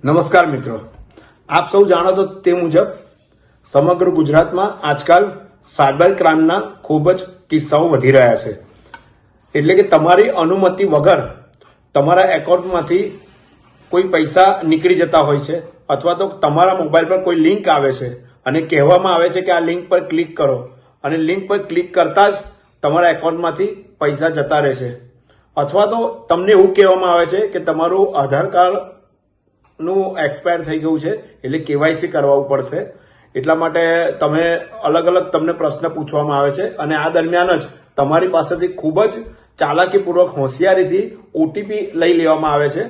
નમસ્કાર મિત્રો, આપ સૌ જાણો તો તે મુજબ સમગ્ર ગુજરાતમાં આજકાલ સાયબર ક્રાઇમના ખૂબ જ કિસ્સાઓ વધી રહ્યા છે. એટલે કે તમારી અનુમતિ વગર તમારા એકાઉન્ટમાંથી કોઈ પૈસા નીકળી જતા હોય છે, અથવા તો તમારા મોબાઈલ પર કોઈ લિંક આવે છે અને કહેવામાં આવે છે કે આ લિંક પર ક્લિક કરો, અને લિંક પર ક્લિક કરતા જ તમારા એકાઉન્ટમાંથી પૈસા જતા રહેશે. અથવા તો તમને એવું કહેવામાં આવે છે કે તમારું આધાર કાર્ડ નું એક્સપાયર થઈ ગયું છે, એટલે કેવાયસી કરાવવું પડશે. એટલા માટે તમે અલગ અલગ તમને પ્રશ્ન પૂછવામાં આવે છે, અને આ દરમિયાન જ તમારી પાસેથી ખૂબ જ ચાલાકીપૂર્વક હોશિયારીથી ઓટીપી લઈ લેવામાં આવે છે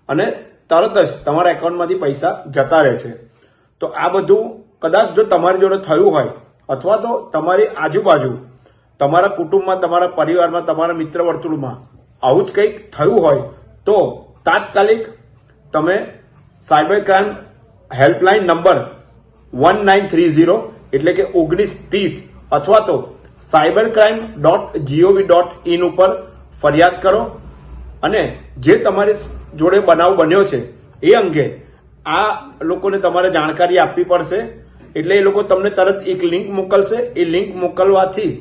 અને તરત જ તમારા એકાઉન્ટમાંથી પૈસા જતા રહે છે. તો આ બધું કદાચ જો તમારી જોડે થયું હોય, અથવા તો તમારી આજુબાજુ તમારા કુટુંબમાં, તમારા પરિવારમાં, તમારા મિત્ર વર્તુળમાં આવું જ કંઈક થયું હોય તો તાત્કાલિક તમે સાયબર ક્રાઇમ હેલ્પલાઇન નંબર 1930 એટલે કે 1930 અથવા તો cybercrime.gov.in ઉપર ફરિયાદ કરો, અને જે તમારી જોડે બનાવ બન્યો છે એ અંગે આ લોકોને તમારે જાણકારી આપવી પડશે. એટલે એ લોકો તમને તરત એક લિંક મોકલશે. એ લિંક મોકલવાથી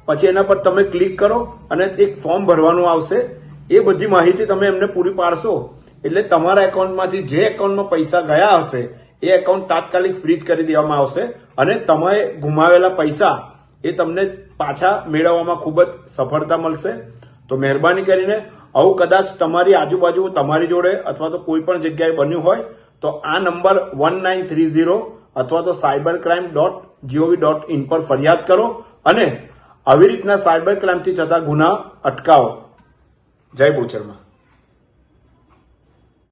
પછી એના પર તમે ક્લિક કરો અને એક ફોર્મ ભરવાનું આવશે. એ બધી માહિતી તમે એમને પૂરી પાડશો એટલે તમારા એકાઉન્ટમાંથી જે એકાઉન્ટમાં પૈસા ગયા હશે એ એકાઉન્ટ તાત્કાલિક ફ્રીઝ કરી દેવામાં આવશે, અને તમે ગુમાવેલા પૈસા એ તમને પાછા મેળવવામાં ખૂબ જ સફળતા મળશે. તો મહેરબાની કરીને આવું કદાચ તમારી આજુબાજુ, તમારી જોડે અથવા તો કોઈ પણ જગ્યાએ બન્યું હોય તો આ નંબર 1930 અથવા તો cybercrime.gov.in પર ફરિયાદ કરો અને આવી રીતના સાયબર ક્રાઇમથી થતા ગુના અટકાવો. જય બોચરમાં.